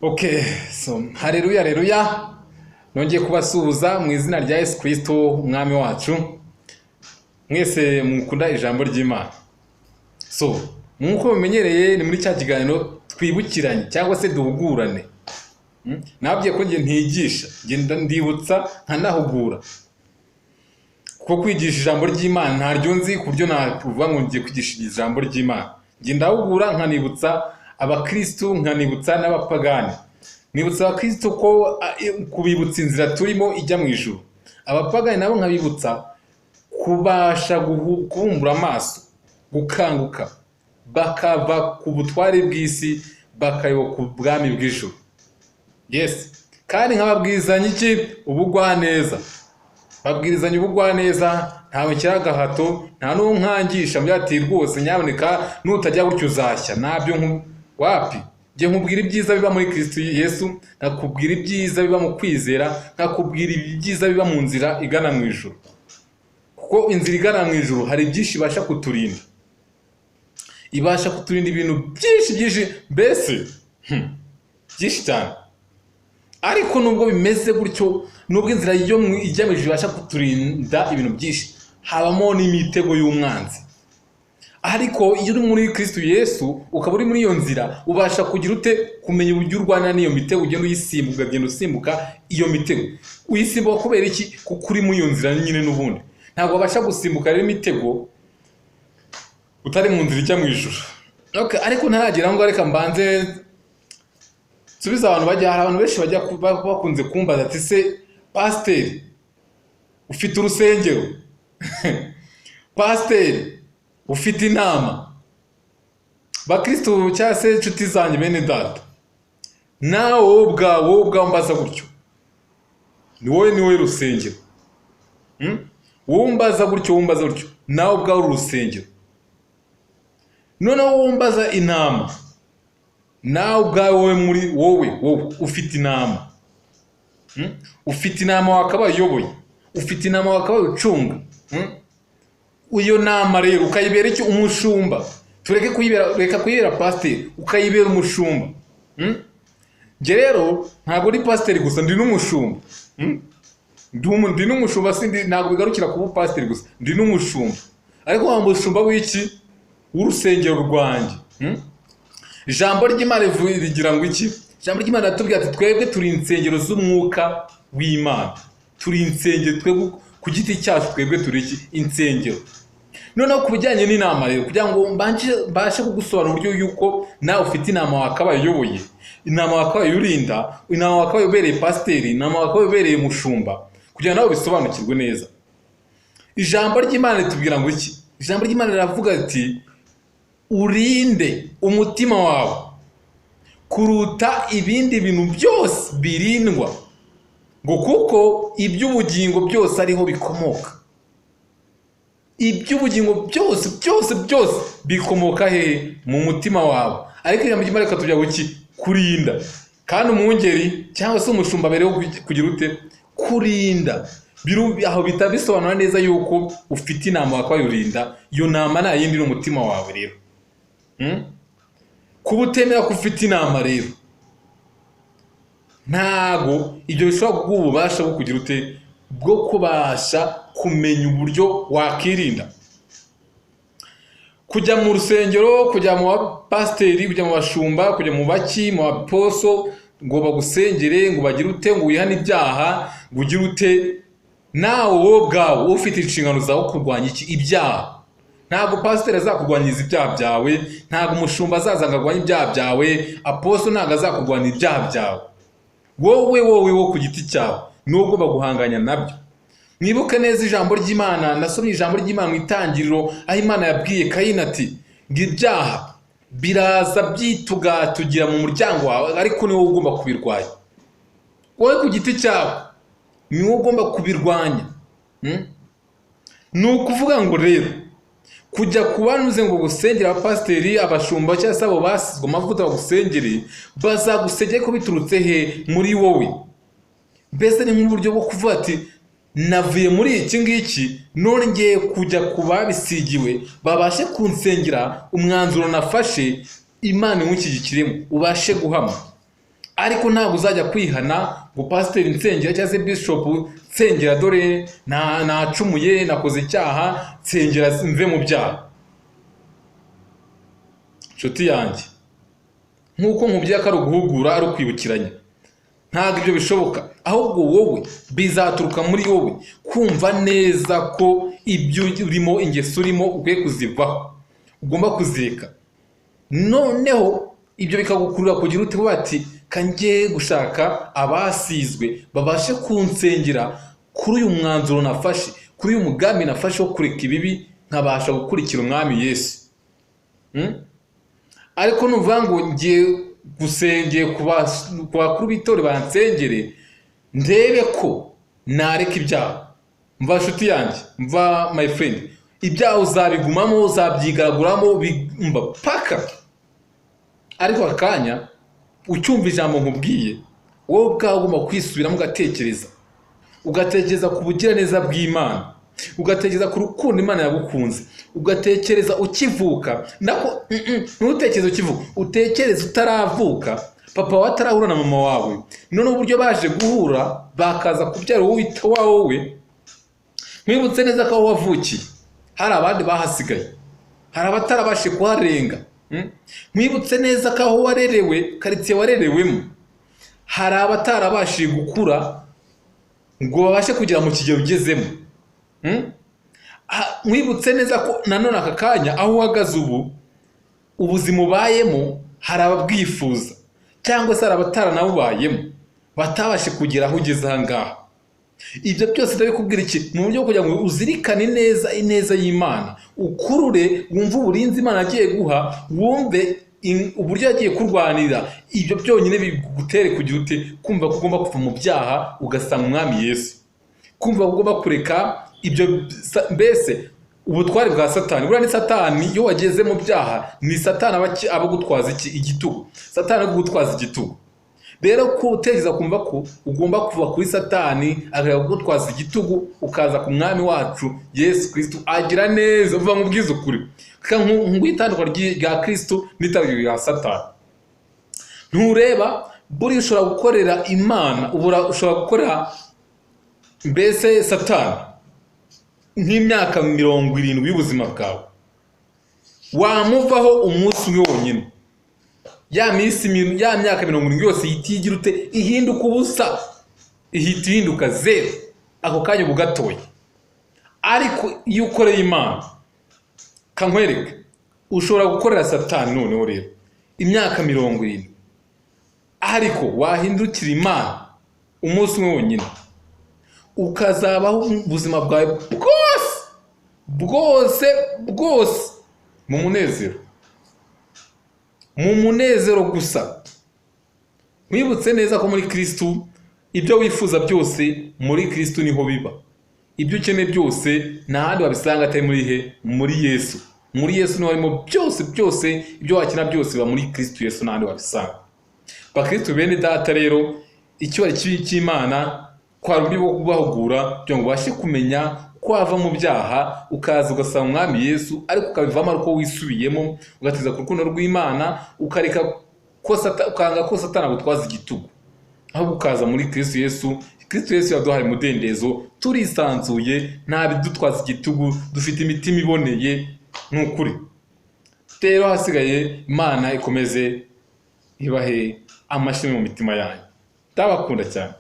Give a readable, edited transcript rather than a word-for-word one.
Okay, so haleluya haleluya. Nongeye kubasuhuza mu izina rya Yesu Kristo umwami wacu. Mwese mukunda ijambo ry'Imana. So, nkuko mumenyereye ni muri cya kiganiro twibukiranye cyangwa se duhugurane. Nabwiye ko ngiye ntigisha, ngenda ndibutsa nkanahugura. Kuko kwigisha ijambo ry'Imana ntaryo nzi ku buryo nakuvuga ngo ngiye kwigisha ijambo ry'Imana. Ngenda ndahugura nkanibutsa abakristo nkanibutsa n'abapagani. Nibutsa abakristo ko kubibutsa inzira turimo ijya mu ijuru. Abapagani nabo nkabibutsa kubasha kubumbura amaso, gukanguka, bakava ku butware bw'isi bakayoboka ubwami bw'ijuru. Yes, kandi nkababwirizanya iki? Ubugwaneza. Babwirizanya ubugwaneza, ntawe kiragahato, nta no nkangisha byati rwose nyaboneka nutajya gutyo uzashya. Nabyo wapi? Je nkubwira ibyiza biba muri Kristo Yesu, nakubwira ibyiza biba mu kwizera, nakubwira ibyiza biba mu nzira igana mu ijuru. Kuko inzira igana mu ijuru hari byinshi ibasha kuturinda. Ibasha kuturinda ibintu byinshi mbese byinshi cyane. Ariko nubwo bimeze gutyo, nubwo inzira ijya mu ijuru ibasha kuturinda ibintu byinshi, habamo n'imitego y'umwanzi. Ariko iyo uri muri Kristo Yesu ukaba uri muri iyo nzira, ubasha kugira ute kumenya uburyo urwana n'iyo mitego, ugenda uyisimbuka, ugenda usimbuka iyo mitego. Uyisimbuka kubera iki? Kuko uri muri iyo nzira nyine n'ubundi. Ntabwo babasha gusimbuka rero imitego utari mu nzira ijya mu ijuru. Okay, ariko ntaragira ngo reka mbanze subiza abantu bajya, hari abantu benshi bajya bakunze kumbaza ati se pasiteri ufite urusengero pasiteri ufite inama, bakristo cyangwa se inshuti zanjye bene data, nawe ubwawe mbaza gutyo, ni wowe rusengero. Wumbaza gutyo, nawe ubwawe uri urusengero. Noneho wumbaza inama, nawe ubwawe muri wowe ufite inama. Ufite inama wakabaye uyoboye, ufite inama wakabaye ucunga. Iyo nama rero ukayibera iki? Umushumba. Reka kuyibera pasiteri, ukayibera umushumba. Nge rero ntabwo uri pasiteri gusa, ndi n'umushumba. Ndi n'umushumba, ntabwo bigarukira kuba pasiteri gusa, ndi n'umushumba. Ariko wa mushumba w'iki? W'urusengero rwanjye. Ijambo ry'Imana rigira ngo iki? Ijambo ry'Imana ratubwira ati twebwe turi insengero z'umwuka w'Imana. Turi insengero twebwe ku giti cyacu, twebwe turi iki? Insengero. Noneho ku bijyanye n'inama rero, kugira ngo mbashe kugusobanura uburyo yuko nawe ufite inama wakabaye uyoboye, inama wakabaye urinda, inama wakabaye ubereye pasiteri, inama wakabaye ubereye umushumba, kugira nawe bisobanukirwe neza. Ijambo ry'Imana ritubwira ngo iki? Ijambo ry'Imana riravuga ati urinde umutima wawe kuruta ibindi bintu byose birindwa, ngo kuko iby'ubugingo byose ariho bikomoka. Iby'ubugingo byose bikomoka hehe? Mu mutima wawe. Ariko ijambo ry'Imana rikatubwira ngo iki? Kurinda. Kandi umwungeri cyangwa se umushumba bereho kugira ute? Kurinda. Aho bitabisobanura neza yuko ufite inama wakabaye urinda. Iyo nama nta yindi ni umutima wawe rero. Kuba utemera ko ufite inama rero, ntago ibyo bishobora kuguha ububasha bwo kugira ute? Bwo kubasha kumenya uburyo wakirinda. Kujya mu rusengero, kujya mu bapasiteri, kujya mu bashumba, kujya mu baki, mu baposo, ngo bagusengere, ngo bagire ute, ngo wihane ibyaha, ngo ugire ute, nawe wowe ubwawe ufite inshingano zawe kurwanya iki? Ibyaha. Ntabwo pasiteri azakurwanyiriza ibyaha byawe, ntabwo umushumba azaza ngo arwanye ibyaha byawe, aposo ntabwo azakurwanya ibyaha byawe. Wowe ku giti cyawe ni wowe ugomba guhanganya nabyo. Mwibuke neza ijambo ry'Imana, nasomye ijambo ry'Imana mu itangiriro, aho Imana yabwiye Kayini ati ngo ibyaha biraza byitugatugira mu muryango wawe, ariko ni wowe ugomba kubirwanya. Wowe ku giti cyawe ni wowe ugomba kubirwanya. Ni ukuvuga ngo rero kujya kubanuze ngo gusengera abapasiteri, abashumba cyangwa se abo basizwe amavuta bagusengere, bazagusengere ko biturutse he? Muri wowe. Mbese ni nk'uburyo bwo kuvuga ati navuye muri iki ngiki, none ngiye kujya ku babisigiwe babashe kunsengera, umwanzuro nafashe Imana imushyigikiremo ubashe guhama. ariko ntabwo uzajya kwihana ngo pasiteri nsengera cyangwa se bishop nsengera, dore nacumuye nakoze icyaha, nsengera mve mu byaha. Nshuti yanjye, nk'uko nkubwiye ko ari uguhugura ari ukwibukiranya, ntabwo ibyo bishoboka, ahubwo wowe bizaturuka muri wowe kumva neza ko ibyo urimo, ingeso urimo ukwiye kuzivaho, ugomba kuzireka. Noneho ibyo bikagukurura kugira ute bati kanjye gushaka abasizwe babashe kunsengera kuri uyu mwanzuro nafashe, kuri uyu mugambi nafashe wo kureka ibibi nkabasha gukurikira umwami Yesu. Ariko nuvuga ngo ngiye gusengeye ku bakuru b'itore bansengere ndebe ko nareka ibyaha, mva nshuti yanjye, mva my friend, ibyaha uzabigumamo, uzabyigaraguramo mba paka. Ariko akanya ucyumva ijambo nkubwiye, wowe ubwawe ugomba kwisubiramo ugatekereza ku bugiraneza bw'Imana, ugatekereza ku rukundo Imana yagukunze, ugatekereza ukivuka, nako ntutekereze ukivuka, utekereze utaravuka, papa wawe atarahura na mama wawe, none uburyo baje guhura bakaza kubyara wowe. Mwibutse neza ko wavukiye hari abandi bahasigaye, hari abatarabashe kuharenga. Mwibutse neza ko aho warerewe, karitsiye warerewemo, hari abatarabashije gukura ngo babashe kugera mu kigero ugezemo. Mwibutse neza ko nanone aka kanya aho uhagaze ubu, ubuzima ubayemo, hari ababwifuza cyangwa se hari abataranabubayemo batabashe kugera aho ugeze aha ngaha. Ibyo byose ndabikubwira iki? Mu buryo bwo kugira ngo uzirikane neza ineza y'Imana, ukurure, wumve uburinzi Imana agiye guha, wumve uburyo yagiye kurwanira. Ibyo byonyine bigutere kugira ute kumva ko ugomba kuva mu byaha ugasanga umwami Yesu, kumva ko ugomba kureka ibyo, mbese ubutware bwa Satani. Buriya ni Satani, iyo wageze mu byaha ni Satani aba gutwaza igitugu, Satani ari kugutwaza igitugu. Rero ko utekereza kumva ko ugomba kuva kuri Satani akagutwaza igitugu ukaza ku mwami wacu Yesu Kristo agira neza, uva mu bwiza ukuri, nk'itandukanye rya Kristo n'itandukanye rya Satani. Ntureba buri ushobora gukorera Imana, ushobora gukorera mbese Satani nk'imyaka 70 y'ubuzima bwawe, wamuvaho umunsi umwe wonyine, ya myaka 70 yose ihita ute ihinduka ubusa, ihita ihinduka zero ako kanya bugatoye. Ariko iyo ukoreye Imana, kankwereke, ushobora gukorera Satani noneho rero imyaka 70, ariko wahindukira Imana umunsi umwe wonyine, ukazabaho ubuzima bwawe bwose mu munezero gusa. Mwibutse neza ko muri Kristo ibyo wifuza byose muri Kristo niho biba. Ibyo ukeneye byose nta handi wabisanga atari muri Yesu. Muri Yesu niho harimo byose, ibyo wakina byose biba muri Kristo Yesu, nta handi wabisanga. Bakristo bene data rero, icyo ari kibi cy'Imana kwa rubi bwo kubahugura kugira ngo ubashe kumenya kwava mu byaha ukaza ugasanga umwami Yesu, ariko ukabivamo ariko wisubiyemo, ugateza ku rukundo rw'Imana, ukareka ukanga ko Satani agutwaza igitugu, ahubwo ukaza muri Kristo Yesu. Kristo Yesu yaduhaye umudendezo, turisanzuye, nta bidutwaza igitugu, dufite imitima iboneye n'ukuri. Rero hasigaye Imana ikomeze ibahe amashimwe mu mitima yanyu. Ndabakunda cyane.